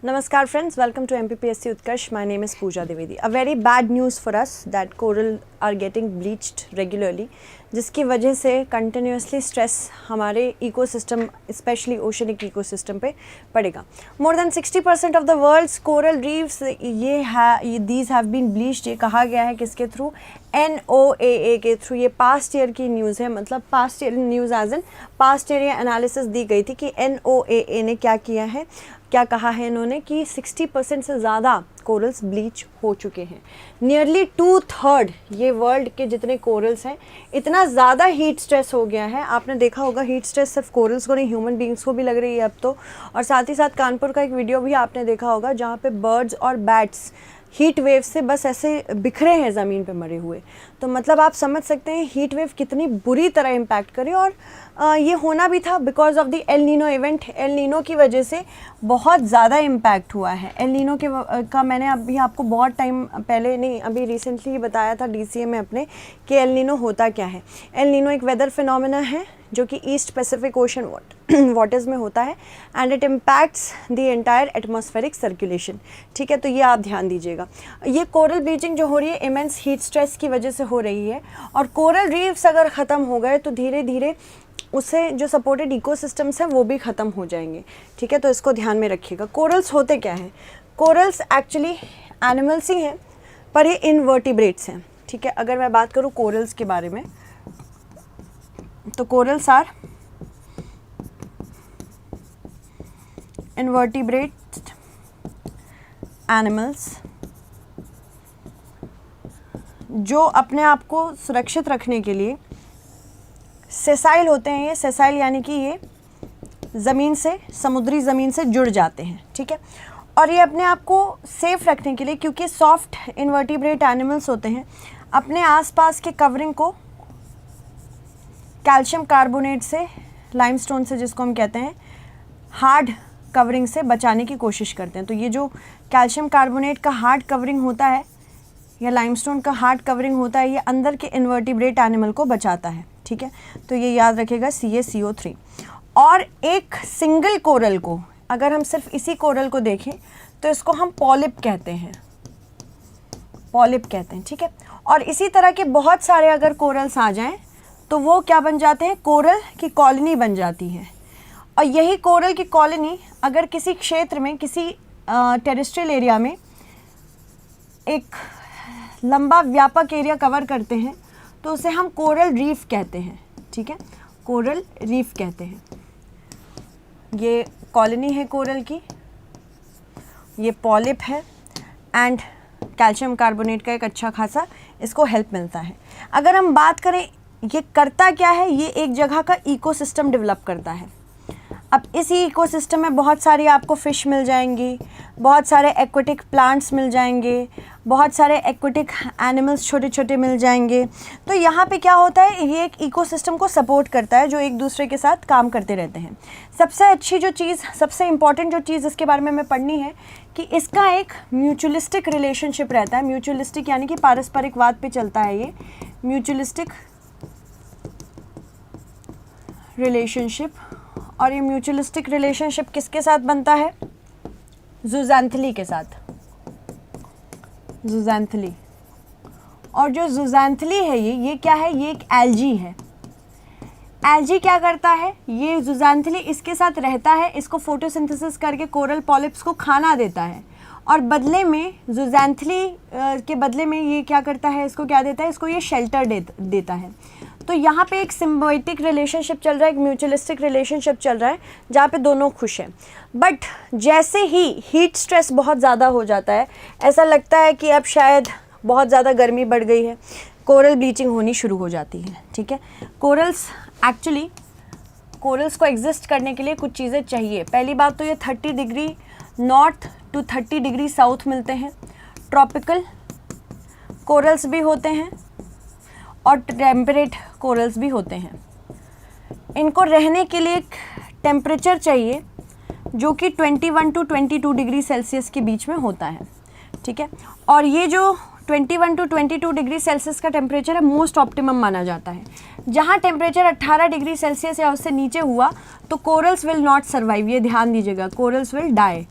Namaskar friends, welcome to MPPSC Utkarsh. My name is Pooja Dwivedi. A very bad news for us that coral are getting bleached regularly, जिसकी वजह से continuously stress हमारे ecosystem specially oceanic ecosystem पे पड़ेगा. More than 60% of the world's coral reefs these have been bleached. ये कहा गया है किसके थ्रू? NOAA के थ्रू. ये पास्ट ईयर की न्यूज़ है, मतलब past year news as an past year analysis दी गई थी कि NOAA ने क्या किया है, क्या कहा है इन्होंने कि 60% से ज़्यादा कोरल्स ब्लीच हो चुके हैं. नियरली 2/3 ये वर्ल्ड के जितने कोरल्स हैं, इतना ज़्यादा हीट स्ट्रेस हो गया है. आपने देखा होगा हीट स्ट्रेस सिर्फ कोरल्स को नहीं, ह्यूमन बींग्स को भी लग रही है अब तो. और साथ ही साथ कानपुर का एक वीडियो भी आपने देखा होगा जहाँ पे बर्ड्स और बैट्स हीट वेव से बस ऐसे बिखरे हैं ज़मीन पे मरे हुए. तो मतलब आप समझ सकते हैं हीट वेव कितनी बुरी तरह इम्पैक्ट करे. और ये होना भी था because of the El Nino event. El Nino की वजह से बहुत ज़्यादा इम्पैक्ट हुआ है. एल नीनो का मैंने अभी आपको बहुत टाइम पहले नहीं, अभी रिसेंटली ही बताया था DCA में अपने कि एल नीनो होता क्या है. एल नीनो एक वेदर फिनोमेना है जो कि ईस्ट पैसिफिक ओशन वाटर्स में होता है and it impacts the entire atmospheric circulation. ठीक है, तो ये आप ध्यान दीजिएगा. ये कोरल ब्लीचिंग जो हो रही है इमेंस हीट स्ट्रेस की वजह से हो रही है. और कोरल रीफ्स अगर ख़त्म हो गए तो धीरे धीरे उससे जो सपोर्टेड इकोसिस्टम्स हैं वो भी ख़त्म हो जाएंगे. ठीक है, तो इसको ध्यान में रखिएगा. कोरल्स होते क्या हैं? कोरल्स एक्चुअली एनिमल्स ही हैं पर ये इनवर्टिब्रेट्स हैं. ठीक है, अगर मैं बात करूँ कोरल्स के बारे में तो कोरल्स आर इनवर्टिब्रेट एनिमल्स जो अपने आप को सुरक्षित रखने के लिए सेसाइल होते हैं. ये सेसाइल यानी कि ये ज़मीन से, समुद्री ज़मीन से जुड़ जाते हैं. ठीक है, और ये अपने आप को सेफ़ रखने के लिए, क्योंकि सॉफ्ट इनवर्टिब्रेट एनिमल्स होते हैं, अपने आसपास के कवरिंग को कैल्शियम कार्बोनेट से, लाइमस्टोन से जिसको हम कहते हैं, हार्ड कवरिंग से बचाने की कोशिश करते हैं. तो ये जो कैल्शियम कार्बोनेट का हार्ड कवरिंग होता है या लाइमस्टोन का हार्ड कवरिंग होता है, ये अंदर के इनवर्टिब्रेट एनिमल को बचाता है. ठीक है, तो ये याद रखेगा CaCO3. और एक सिंगल कोरल को अगर हम सिर्फ इसी कोरल को देखें तो इसको हम पॉलिप कहते हैं, पॉलिप कहते हैं. ठीक है, और इसी तरह के बहुत सारे अगर कोरल्स आ जाएं तो वो क्या बन जाते हैं? कोरल की कॉलोनी बन जाती है. और यही कोरल की कॉलोनी अगर किसी क्षेत्र में, किसी टेरेस्ट्रियल एरिया में एक लंबा व्यापक एरिया कवर करते हैं तो उसे हम कोरल रीफ कहते हैं. ठीक है, कोरल रीफ कहते हैं. ये कॉलोनी है कोरल की, ये पॉलिप है एंड कैल्शियम कार्बोनेट का एक अच्छा खासा इसको हेल्प मिलता है. अगर हम बात करें ये करता क्या है, ये एक जगह का इकोसिस्टम डेवलप करता है. अब इसी इकोसिस्टम में बहुत सारी आपको फ़िश मिल जाएंगी, बहुत सारे एक्वेटिक प्लांट्स मिल जाएंगे, बहुत सारे एक्वेटिक एनिमल्स छोटे छोटे मिल जाएंगे. तो यहाँ पे क्या होता है, ये एक इकोसिस्टम को सपोर्ट करता है जो एक दूसरे के साथ काम करते रहते हैं. सबसे अच्छी जो चीज़, सबसे इम्पॉर्टेंट जो चीज़ इसके बारे में हमें पढ़नी है कि इसका एक म्यूचुअलिस्टिक रिलेशनशिप रहता है. म्यूचुअलिस्टिक यानी कि पारस्परिकवाद पे चलता है ये म्यूचुअलिस्टिक रिलेशनशिप. और ये म्यूचुअलिस्टिक रिलेशनशिप किसके साथ बनता है? ज़ूज़ैंथली के साथ, ज़ूज़ैंथली. और जो ज़ूज़ैंथली है ये क्या है? ये एक एल्जी है. एल्जी क्या करता है? ये ज़ूज़ैंथली इसके साथ रहता है, इसको फोटोसिंथेसिस करके कोरल पॉलिप्स को खाना देता है. और बदले में ज़ूज़ैंथली के बदले में ये क्या करता है? इसको क्या देता है? इसको ये शेल्टर देता है. तो यहाँ पे एक सिम्बायोटिक रिलेशनशिप चल रहा है, एक म्यूचुअलिस्टिक रिलेशनशिप चल रहा है जहाँ पे दोनों खुश हैं. बट जैसे ही हीट स्ट्रेस बहुत ज़्यादा हो जाता है, ऐसा लगता है कि अब शायद बहुत ज़्यादा गर्मी बढ़ गई है, कोरल ब्लीचिंग होनी शुरू हो जाती है. ठीक है, कोरल्स को एग्जिस्ट करने के लिए कुछ चीज़ें चाहिए. पहली बात तो ये 30 degree north to 30 degree south मिलते हैं. ट्रॉपिकल कोरल्स भी होते हैं और टेम्परेट कोरल्स भी होते हैं. इनको रहने के लिए एक टेम्परेचर चाहिए जो कि 21 टू 22 डिग्री सेल्सियस के बीच में होता है. ठीक है, और ये जो 21 टू 22 डिग्री सेल्सियस का टेम्परेचर है मोस्ट ऑप्टिमम माना जाता है. जहाँ टेम्परेचर 18 डिग्री सेल्सियस या उससे नीचे हुआ तो कोरल्स विल नॉट सर्वाइव. ये ध्यान दीजिएगा, कोरल्स विल डाई.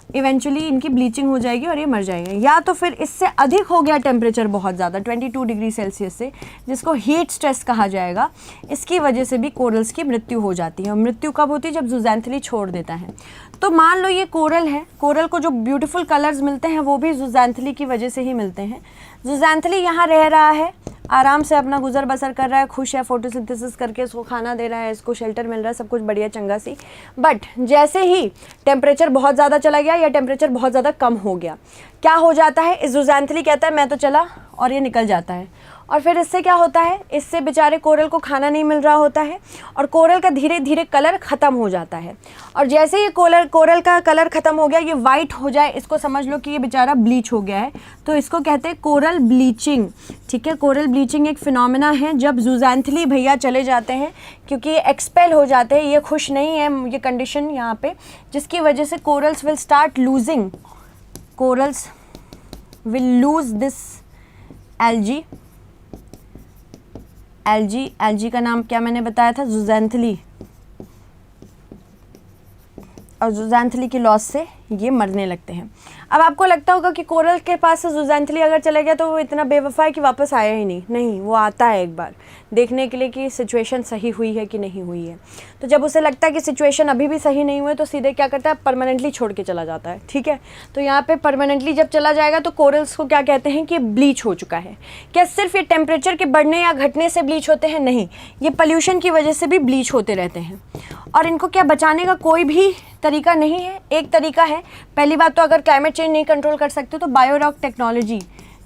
इवेंचुअली इनकी ब्लीचिंग हो जाएगी और ये मर जाएंगे। या तो फिर इससे अधिक हो गया टेम्परेचर बहुत ज़्यादा 22 डिग्री सेल्सियस से, जिसको हीट स्ट्रेस कहा जाएगा, इसकी वजह से भी कोरल्स की मृत्यु हो जाती है। और मृत्यु कब होती है? जब ज़ूज़ैंथली छोड़ देता है। तो मान लो ये कोरल है, कोरल को जो ब्यूटीफुल कलर्स मिलते हैं वो भी ज़ूज़ैंथली की वजह से ही मिलते हैं। ज़ूज़ैंथली यहाँ रह रहा है, आराम से अपना गुजर बसर कर रहा है, खुश है, फोटोसिंथेसिस करके इसको खाना दे रहा है, इसको शेल्टर मिल रहा है, सब कुछ बढ़िया चंगा सी। बट जैसे ही टेम्परेचर बहुत ज़्यादा चला गया या टेम्परेचर बहुत ज़्यादा कम हो गया, क्या हो जाता है? इस ज़ूज़ैंथली कहता है मैं तो चला, और ये निकल जाता है। और फिर इससे क्या होता है? इससे बेचारे कोरल को खाना नहीं मिल रहा होता है और कोरल का धीरे धीरे कलर ख़त्म हो जाता है। और जैसे ये कोरल का कलर ख़त्म हो गया, ये वाइट हो जाए, इसको समझ लो कि ये बेचारा ब्लीच हो गया है, तो इसको कहते हैं कोरल ब्लीचिंग। ठीक है, कोरल ब्लीचिंग एक फिनोमेना है जब ज़ूज़ैंथली भैया चले जाते हैं, क्योंकि ये एक्सपेल हो जाते हैं, ये खुश नहीं है ये कंडीशन यहाँ पे, जिसकी वजह से corals will start losing, corals will lose this algae का नाम क्या मैंने बताया था? ज़ूज़ैंथली। और ज़ूज़ैंथली की लॉस से ये मरने लगते हैं। अब आपको लगता होगा कि कोरल के पास से ज़ूज़ैंथली अगर चले गया तो वो इतना बेवफा है कि वापस आया ही नहीं, वो आता है एक बार देखने के लिए कि सिचुएशन सही हुई है कि नहीं हुई है। तो जब उसे लगता है कि सिचुएशन अभी भी सही नहीं हुई तो सीधे क्या करता है? परमानेंटली छोड़ के चला जाता है। ठीक है, तो यहाँ पे परमानेंटली जब चला जाएगा तो कोरल्स को क्या कहते हैं कि ब्लीच हो चुका है। क्या सिर्फ ये टेम्परेचर के बढ़ने या घटने से ब्लीच होते हैं? नहीं, ये पोल्यूशन की वजह से भी ब्लीच होते रहते हैं। और इनको क्या बचाने का कोई भी तरीका नहीं है। एक तरीका है, पहली बात तो अगर क्लाइमेट चेंज नहीं कंट्रोल कर सकते तो बायोरॉक टेक्नोलॉजी,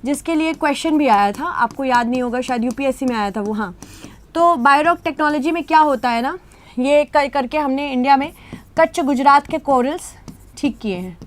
जिसके लिए क्वेश्चन भी आया था, आपको याद नहीं होगा शायद, यूपीएससी में आया था वो। हाँ, तो बायोरॉक टेक्नोलॉजी में क्या होता है ना, ये करके हमने इंडिया में कच्छ गुजरात के कोरल्स ठीक किए हैं।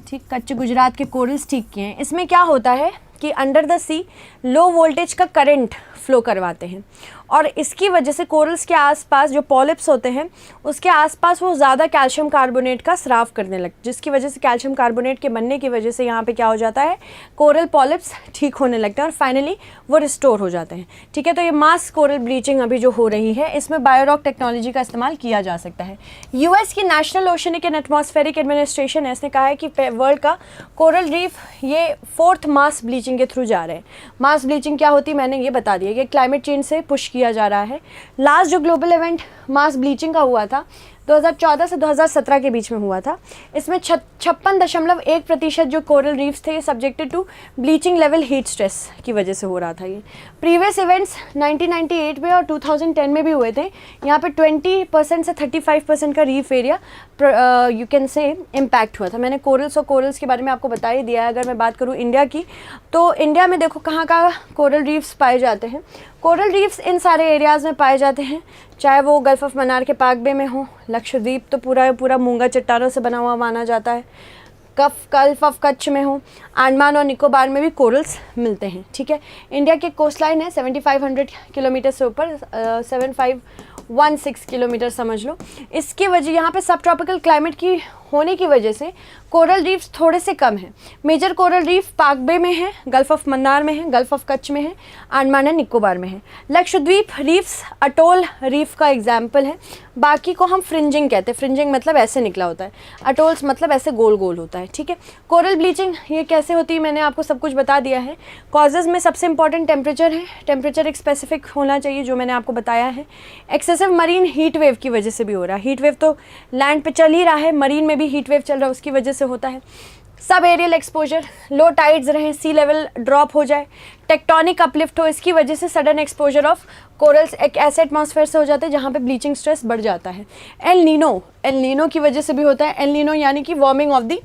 ठीक, कच्छ गुजरात के कोरल्स ठीक किए हैं। इसमें क्या होता है कि under the sea low voltage का करंट फ्लो करवाते हैं और इसकी वजह से कोरल्स के आसपास जो पॉलिप्स होते हैं उसके आसपास वो ज़्यादा कैल्शियम कार्बोनेट का स्राव करने लगते, जिसकी वजह से कैल्शियम कार्बोनेट के बनने की वजह से यहाँ पे क्या हो जाता है? कोरल पॉलिप्स ठीक होने लगते हैं और फाइनली वो रिस्टोर हो जाते हैं। ठीक है, तो ये मास कोरल ब्लीचिंग अभी जो हो रही है इसमें बायोरॉक टेक्नोलॉजी का इस्तेमाल किया जा सकता है। यूएस की national oceanic and atmospheric administration है, इसने कहा है कि वर्ल्ड का कोरल रीफ ये 4th मास ब्लीचिंग के थ्रू जा रहे हैं। मास ब्लीचिंग क्या होती है मैंने ये बता दिया, ये क्लाइमेट चेंज से पुश किया जा रहा है। लास्ट जो ग्लोबल इवेंट मास ब्लीचिंग का हुआ था 2014 से 2017 के बीच में हुआ था, इसमें 56.1% जो कोरल रीफ्स थे ये subjected to bleaching level heat stress की वजह से हो रहा था। ये प्रीवियस इवेंट्स 1998 में और 2010 में भी हुए थे। यहाँ पे 20% से 35% का reef area you can say impact हुआ था। मैंने कोरल्स और कोरल्स के बारे में आपको बता ही दिया है। अगर मैं बात करूँ इंडिया की, तो इंडिया में देखो कहाँ कहाँ कोरल रीफ्स पाए जाते हैं। कोरल रीफ्स इन सारे एरियाज़ में पाए जाते हैं, चाहे वो गल्फ ऑफ मन्नार के पाक बे में हो, लक्षद्वीप तो पूरा मूंगा चट्टानों से बना हुआ माना जाता है, गल्फ ऑफ कच्छ में हो, अंडमान और निकोबार में भी कोरल्स मिलते हैं। ठीक है, इंडिया की कोस्ट लाइन है 7500 किलोमीटर से ऊपर, 7516 किलोमीटर समझ लो। इसकी वजह यहाँ पे सब ट्रॉपिकल क्लाइमेट की होने की वजह से कोरल रीफ्स थोड़े से कम हैं। मेजर कोरल रीफ पाक बे में है, गल्फ ऑफ मन्नार में है, गल्फ ऑफ कच्छ में है, अंडमान एंड निकोबार में है। लक्षद्वीप रीफ्स अटोल रीफ का एग्जाम्पल है, बाकी को हम फ्रिंजिंग कहते हैं। फ्रिंजिंग मतलब ऐसे निकला होता है, अटोल्स मतलब ऐसे गोल गोल होता है। ठीक है, कोरल ब्लीचिंग ये कैसे होती है मैंने आपको सब कुछ बता दिया है। कॉजेज़ में सबसे इंपॉर्टेंट टेम्परेचर है, टेम्परेचर एक स्पेसिफिक होना चाहिए जो मैंने आपको बताया है। एक्सेसिव मरीन हीट वेव की वजह से भी हो रहा है, हीट वेव तो लैंड पे चल ही रहा है, मरीन में भी हीट वेव चल रहा है उसकी वजह से होता है। सब एरियल एक्सपोजर, लो टाइड्स रहें, सी लेवल ड्रॉप हो जाए, टेक्टोनिक अपलिफ्ट हो, इसकी वजह से सडन एक्सपोजर ऑफ कोरल्स एक ऐसे एटमॉस्फेयर से हो जाते हैं जहाँ पे ब्लीचिंग स्ट्रेस बढ़ जाता है। एल नीनो की वजह से भी होता है। एल नीनो यानी कि warming of the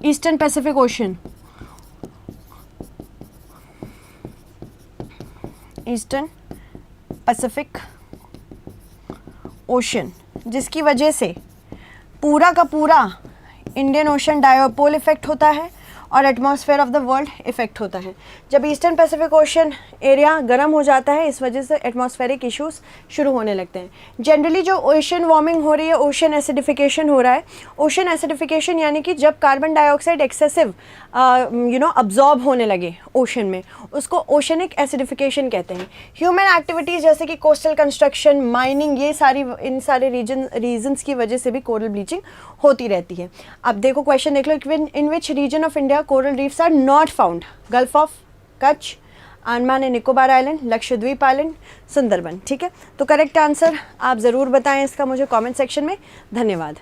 eastern Pacific ocean, eastern Pacific ocean, जिसकी वजह से पूरा का पूरा इंडियन ओशन डायोपोल इफेक्ट होता है और atmosphere of the world effect होता है। जब ईस्टर्न पैसिफिक ओशन एरिया गर्म हो जाता है, इस वजह से एटमॉस्फेरिक इश्यूज शुरू होने लगते हैं। जनरली जो ओशन वार्मिंग हो रही है, ओशन एसिडिफिकेशन हो रहा है। ओशन एसिडिफिकेशन यानी कि जब कार्बन डाइऑक्साइड एक्सेसिव अब्जॉर्ब होने लगे ओशन में, उसको ओशनिक एसिडिफिकेशन कहते हैं। ह्यूमन एक्टिविटीज़ जैसे कि कोस्टल कंस्ट्रक्शन, माइनिंग, ये सारी इन सारे रीजन्स की वजह से भी कोरल ब्लीचिंग होती रहती है। अब देखो क्वेश्चन देख लो, in which region of India coral reefs are not found? Gulf of Kutch, Andaman and Nicobar island, Lakshadweep island, Sundarban. ठीक है, तो करेक्ट आंसर आप ज़रूर बताएं इसका मुझे कमेंट सेक्शन में। धन्यवाद।